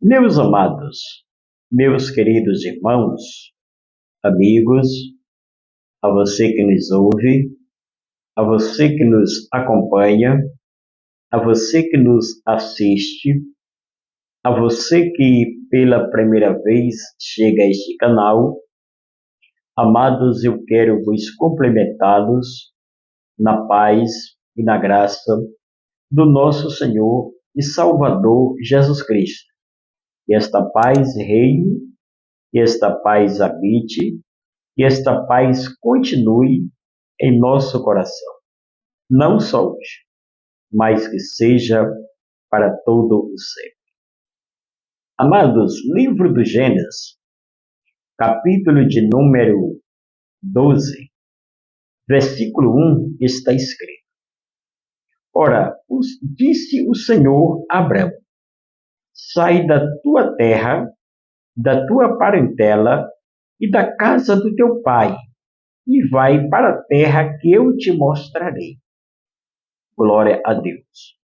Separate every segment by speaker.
Speaker 1: Meus amados, meus queridos irmãos, amigos, a você que nos ouve, a você que nos acompanha, a você que nos assiste, a você que pela primeira vez chega a este canal, amados, eu quero vos cumprimentá-los na paz e na graça do nosso Senhor e Salvador Jesus Cristo. Que esta paz reine, que esta paz habite, que esta paz continue em nosso coração. Não só hoje, mas que seja para todo o sempre. Amados, livro do Gênesis, capítulo de número 12, versículo 1, está escrito: Ora, disse o Senhor a Abrão: sai da tua terra, da tua parentela e da casa do teu pai, e vai para a terra que eu te mostrarei. Glória a Deus.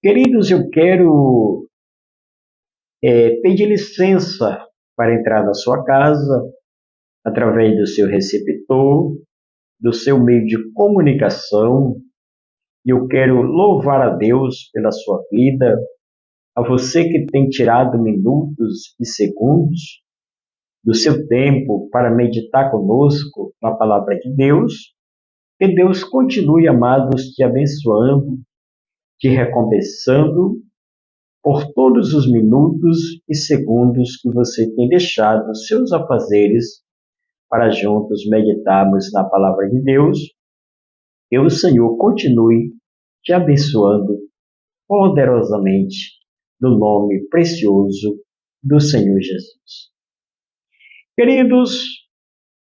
Speaker 1: Queridos, eu quero pedir licença para entrar na sua casa, através do seu receptor, do seu meio de comunicação. Eu quero louvar a Deus pela sua vida, a você que tem tirado minutos e segundos do seu tempo para meditar conosco na palavra de Deus. Que Deus continue, amados, te abençoando, te recompensando por todos os minutos e segundos que você tem deixado os seus afazeres para juntos meditarmos na palavra de Deus. Que o Senhor continue te abençoando poderosamente no nome precioso do Senhor Jesus. Queridos,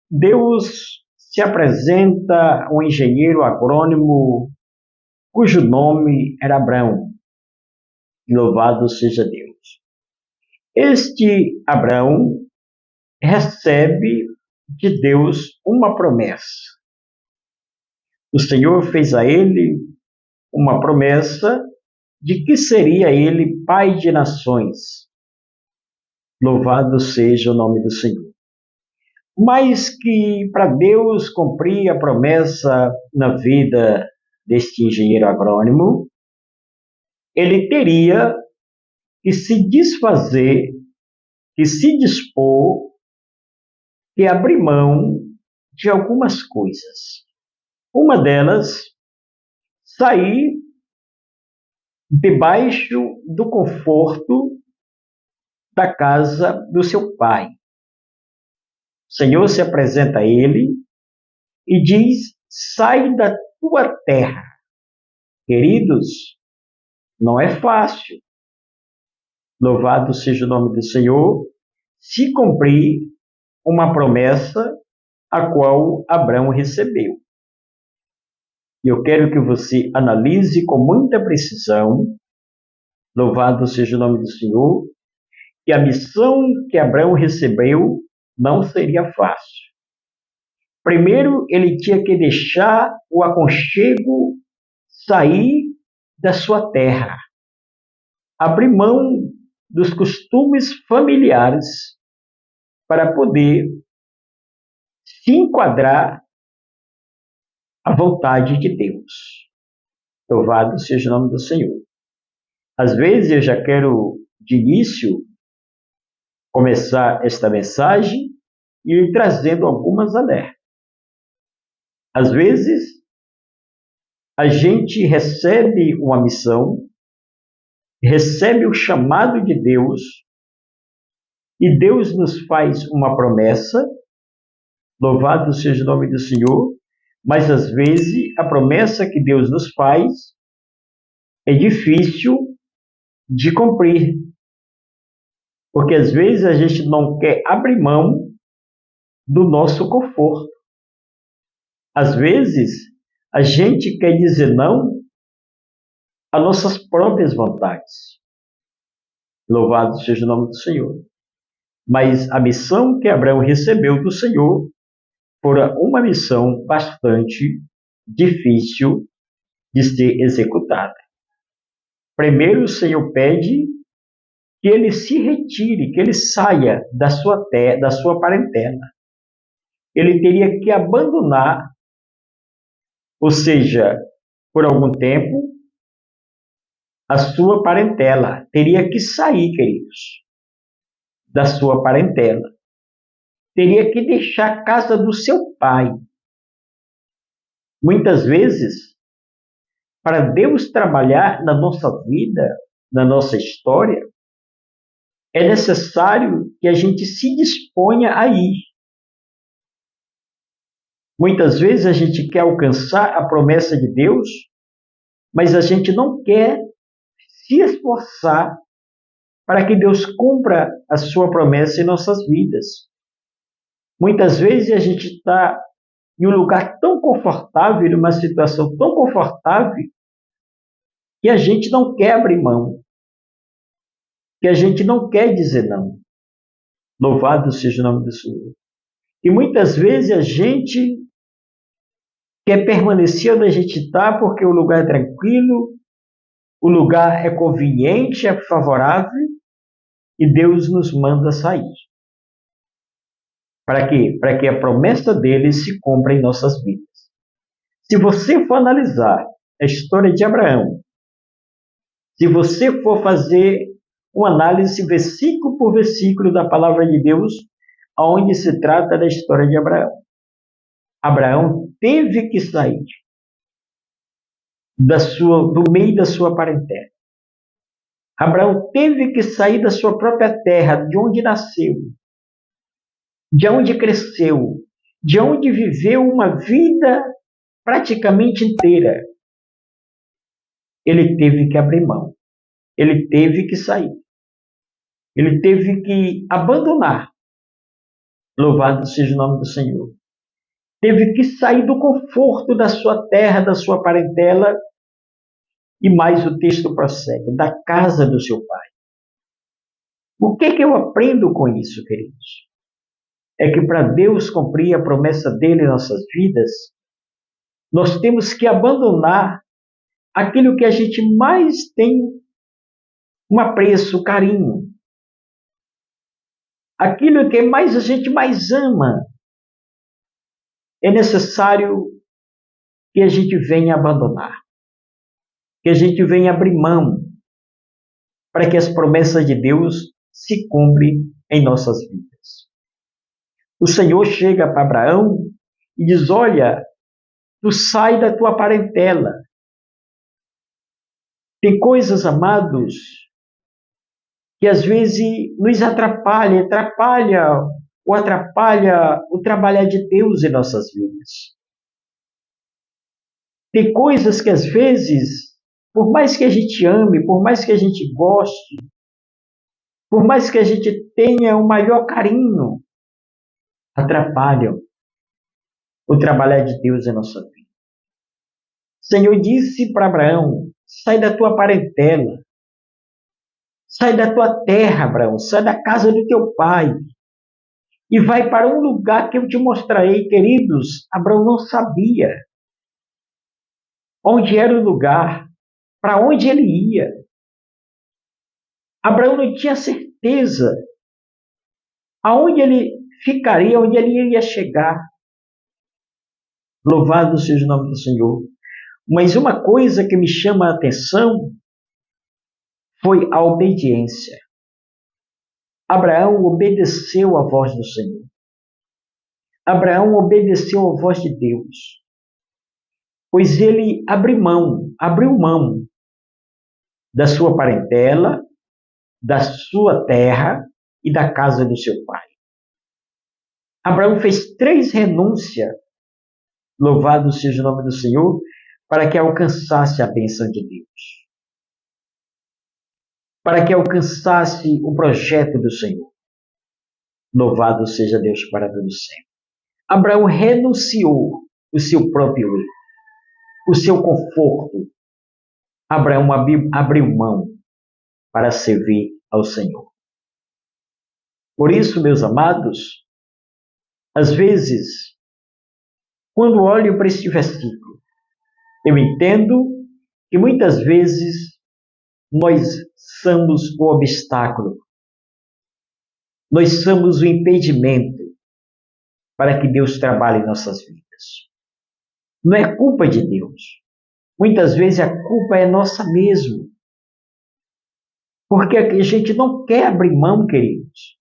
Speaker 1: Deus se apresenta um engenheiro agrônomo cujo nome era Abrão. Louvado seja Deus. Este Abrão recebe de Deus uma promessa. O Senhor fez a ele uma promessa de que seria ele pai de nações. Louvado seja o nome do Senhor. Mas que para Deus cumprir a promessa na vida deste engenheiro agrônomo, ele teria que se desfazer, que se dispor, que abrir mão de algumas coisas. Uma delas, sair debaixo do conforto da casa do seu pai. O Senhor se apresenta a ele e diz: sai da tua terra. Queridos, não é fácil. Louvado seja o nome do Senhor, se cumprir uma promessa a qual Abrão recebeu. Eu quero que você analise com muita precisão, louvado seja o nome do Senhor, que a missão que Abrão recebeu não seria fácil. Primeiro, ele tinha que deixar o aconchego, sair da sua terra, abrir mão dos costumes familiares para poder se enquadrar à vontade de Deus. Louvado seja o nome do Senhor. Às vezes eu já quero, de início, começar esta mensagem e ir trazendo algumas alertas. Às vezes, a gente recebe uma missão, recebe o chamado de Deus, e Deus nos faz uma promessa, louvado seja o nome do Senhor, mas às vezes a promessa que Deus nos faz é difícil de cumprir, porque às vezes a gente não quer abrir mão do nosso conforto. Às vezes, a gente quer dizer não às nossas próprias vontades. Louvado seja o nome do Senhor. Mas a missão que Abraão recebeu do Senhor foi uma missão bastante difícil de ser executada. Primeiro, o Senhor pede que ele se retire, que ele saia da sua terra, da sua parentela. Ele teria que abandonar, ou seja, por algum tempo, a sua parentela. Teria que sair, queridos, da sua parentela. Teria que deixar a casa do seu pai. Muitas vezes, para Deus trabalhar na nossa vida, na nossa história, é necessário que a gente se disponha a ir. Muitas vezes a gente quer alcançar a promessa de Deus, mas a gente não quer se esforçar para que Deus cumpra a sua promessa em nossas vidas. Muitas vezes a gente está em um lugar tão confortável, em uma situação tão confortável, que a gente não quer abrir mão, que a gente não quer dizer não. Louvado seja o nome do Senhor. E muitas vezes a gente quer permanecer onde a gente está porque o lugar é tranquilo, o lugar é conveniente, é favorável, e Deus nos manda sair. Para quê? Para que a promessa dele se cumpra em nossas vidas. Se você for analisar a história de Abraão, se você for fazer uma análise versículo por versículo da palavra de Deus, onde se trata da história de Abraão. Abraão teve que sair do meio da sua parentela. Abraão teve que sair da sua própria terra, de onde nasceu, de onde cresceu, de onde viveu uma vida praticamente inteira. Ele teve que abrir mão. Ele teve que sair. Ele teve que abandonar. Louvado seja o nome do Senhor. Teve que sair do conforto da sua terra, da sua parentela. E mais o texto prossegue, da casa do seu pai. O que eu aprendo com isso, queridos? É que para Deus cumprir a promessa dele em nossas vidas, nós temos que abandonar aquilo que a gente mais tem um apreço, carinho. Aquilo que a gente mais ama. É necessário que a gente venha abandonar. Que a gente venha abrir mão para que as promessas de Deus se cumprem em nossas vidas. O Senhor chega para Abraão e diz, olha, tu sai da tua parentela. Tem coisas, amados, que às vezes nos atrapalha o trabalhar de Deus em nossas vidas. Tem coisas que às vezes, por mais que a gente ame, por mais que a gente goste, por mais que a gente tenha um maior carinho, atrapalham o trabalhar de Deus em nossa vida. O Senhor disse para Abraão, sai da tua parentela, sai da tua terra, Abraão, sai da casa do teu pai e vai para um lugar que eu te mostrarei, queridos. Abraão não sabia onde era o lugar, para onde ele ia. Abraão não tinha certeza aonde ele ficaria, onde ele iria chegar. Louvado seja o nome do Senhor. Mas uma coisa que me chama a atenção foi a obediência. Abraão obedeceu à voz do Senhor. Abraão obedeceu à voz de Deus. Pois ele abriu mão da sua parentela, da sua terra e da casa do seu pai. Abraão fez 3 renúncias, louvado seja o nome do Senhor, para que alcançasse a bênção de Deus. Para que alcançasse o projeto do Senhor. Louvado seja Deus para todo sempre. Abraão renunciou o seu próprio eu, o seu conforto. Abraão abriu mão para servir ao Senhor. Por isso, meus amados, às vezes, quando olho para este versículo, eu entendo que muitas vezes nós somos o obstáculo, nós somos o impedimento para que Deus trabalhe em nossas vidas. Não é culpa de Deus. Muitas vezes a culpa é nossa mesmo. Porque a gente não quer abrir mão, queridos,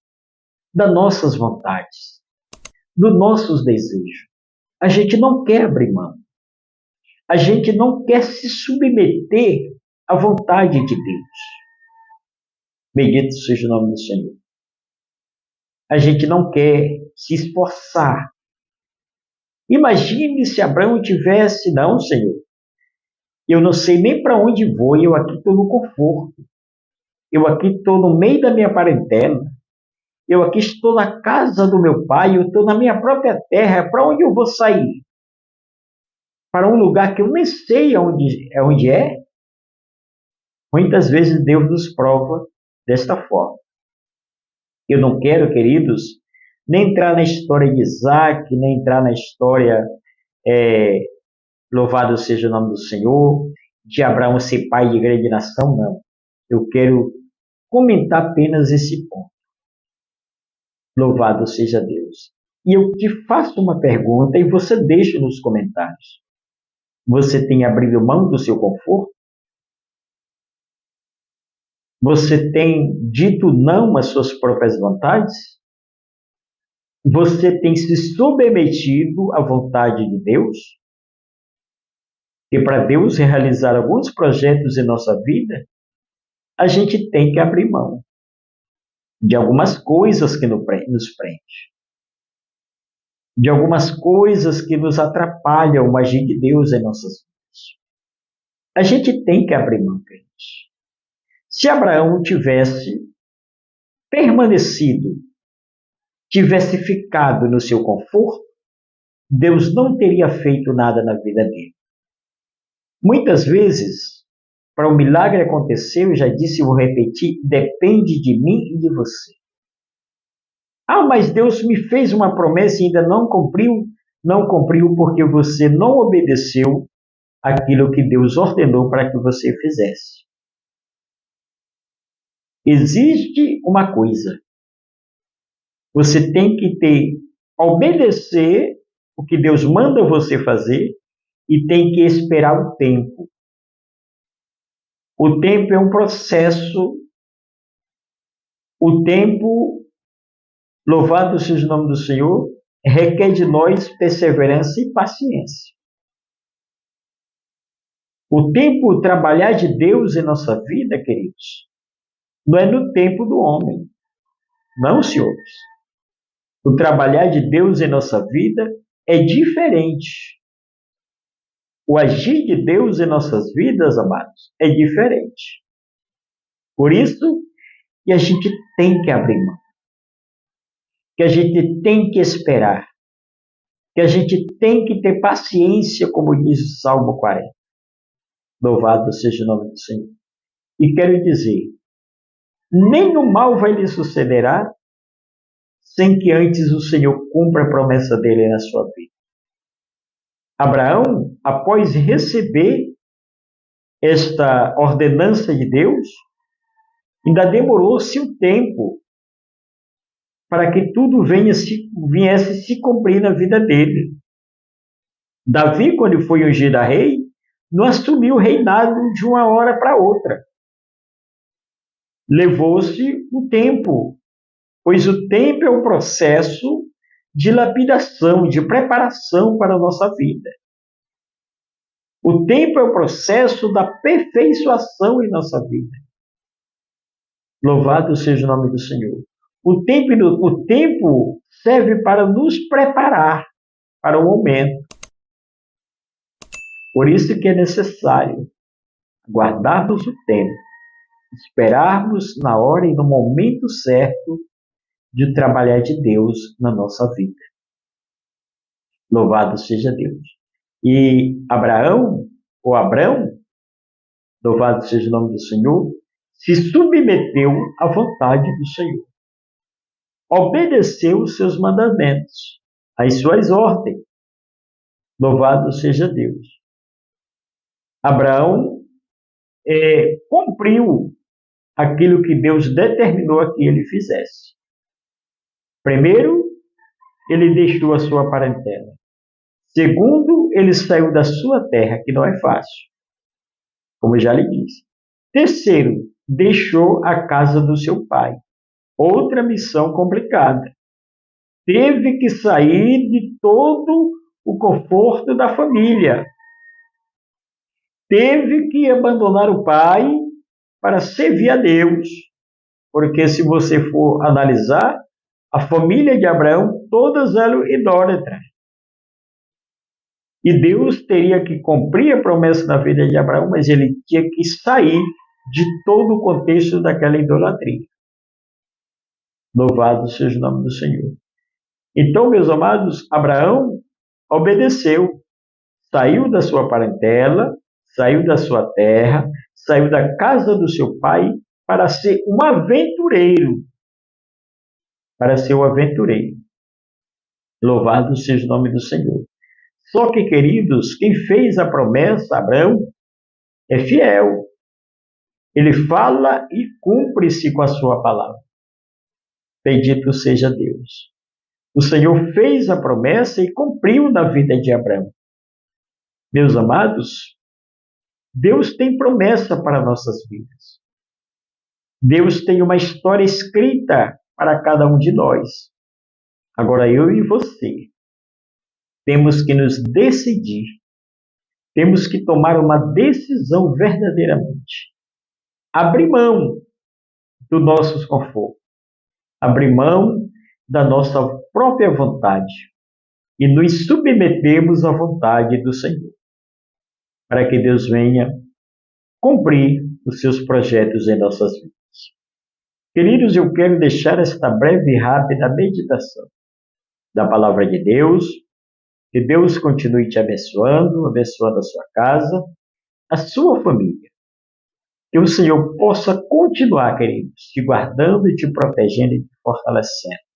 Speaker 1: das nossas vontades, dos nossos desejos. A gente não quer abrir mão. A gente não quer se submeter à vontade de Deus. Bendito seja o nome do Senhor. A gente não quer se esforçar. Imagine se Abraão tivesse, não, Senhor, eu não sei nem para onde vou, eu aqui estou no conforto. Eu aqui estou no meio da minha parentela. Eu aqui estou na casa do meu pai, eu estou na minha própria terra. Para onde eu vou sair? Para um lugar que eu nem sei onde é? Muitas vezes Deus nos prova desta forma. Eu não quero, queridos, nem entrar na história de Isaac, nem entrar na história, louvado seja o nome do Senhor, de Abraão ser pai de grande nação, não. Eu quero comentar apenas esse ponto. Louvado seja Deus. E eu te faço uma pergunta e você deixa nos comentários. Você tem abrido mão do seu conforto? Você tem dito não às suas próprias vontades? Você tem se submetido à vontade de Deus? E para Deus realizar alguns projetos em nossa vida, a gente tem que abrir mão de algumas coisas que nos prende, de algumas coisas que nos atrapalham o agir de Deus em nossas vidas. A gente tem que abrir mão, queridos. Se Abraão tivesse permanecido, tivesse ficado no seu conforto, Deus não teria feito nada na vida dele. Muitas vezes, para o milagre acontecer, eu já disse e vou repetir, depende de mim e de você. Ah, mas Deus me fez uma promessa e ainda não cumpriu? Não cumpriu porque você não obedeceu aquilo que Deus ordenou para que você fizesse. Existe uma coisa. Você tem que obedecer o que Deus manda você fazer e tem que esperar o tempo. O tempo é um processo. O tempo, louvado seja o nome do Senhor, requer de nós perseverança e paciência. O tempo, trabalhar de Deus em nossa vida, queridos, não é no tempo do homem. Não, senhores. O trabalhar de Deus em nossa vida é diferente. O agir de Deus em nossas vidas, amados, é diferente. Por isso, que a gente tem que abrir mão. Que a gente tem que esperar. Que a gente tem que ter paciência, como diz o Salmo 40. Louvado seja o nome do Senhor. E quero dizer, nem no mal vai lhe sucederá, sem que antes o Senhor cumpra a promessa dele na sua vida. Abraão, após receber esta ordenança de Deus, ainda demorou-se um tempo para que tudo viesse se cumprir na vida dele. Davi, quando foi ungido a rei, não assumiu o reinado de uma hora para outra. Levou-se um tempo, pois o tempo é um processo de lapidação, de preparação para a nossa vida. O tempo é o processo da aperfeiçoação em nossa vida. Louvado seja o nome do Senhor. O tempo serve para nos preparar para o momento. Por isso que é necessário guardarmos o tempo, esperarmos na hora e no momento certo de trabalhar de Deus na nossa vida. Louvado seja Deus. E Abraão, louvado seja o nome do Senhor, se submeteu à vontade do Senhor. Obedeceu os seus mandamentos, as suas ordens. Louvado seja Deus. Abraão cumpriu aquilo que Deus determinou que ele fizesse. Primeiro, ele deixou a sua parentela. Segundo, ele saiu da sua terra, que não é fácil, como eu já lhe disse. Terceiro, deixou a casa do seu pai. Outra missão complicada. Teve que sair de todo o conforto da família. Teve que abandonar o pai para servir a Deus. Porque se você for analisar, a família de Abraão, todas eram idólatras. E Deus teria que cumprir a promessa na vida de Abraão, mas ele tinha que sair de todo o contexto daquela idolatria. Louvado seja o nome do Senhor. Então, meus amados, Abraão obedeceu, saiu da sua parentela, saiu da sua terra, saiu da casa do seu pai para ser um aventureiro. Para ser um aventureiro. Louvado seja o nome do Senhor. Só que, queridos, quem fez a promessa, Abraão, é fiel. Ele fala e cumpre-se com a sua palavra. Bendito seja Deus. O Senhor fez a promessa e cumpriu na vida de Abraão. Meus amados, Deus tem promessa para nossas vidas. Deus tem uma história escrita para cada um de nós. Agora, eu e você temos que nos decidir. Temos que tomar uma decisão verdadeiramente. Abrir mão do nosso conforto. Abrir mão da nossa própria vontade e nos submetermos à vontade do Senhor, para que Deus venha cumprir os seus projetos em nossas vidas. Queridos, eu quero deixar esta breve e rápida meditação da palavra de Deus. Que Deus continue te abençoando, abençoando a sua casa, a sua família. Que o Senhor possa continuar, queridos, te guardando e te protegendo e te fortalecendo.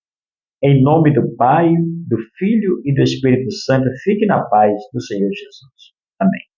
Speaker 1: Em nome do Pai, do Filho e do Espírito Santo, fique na paz do Senhor Jesus. Amém.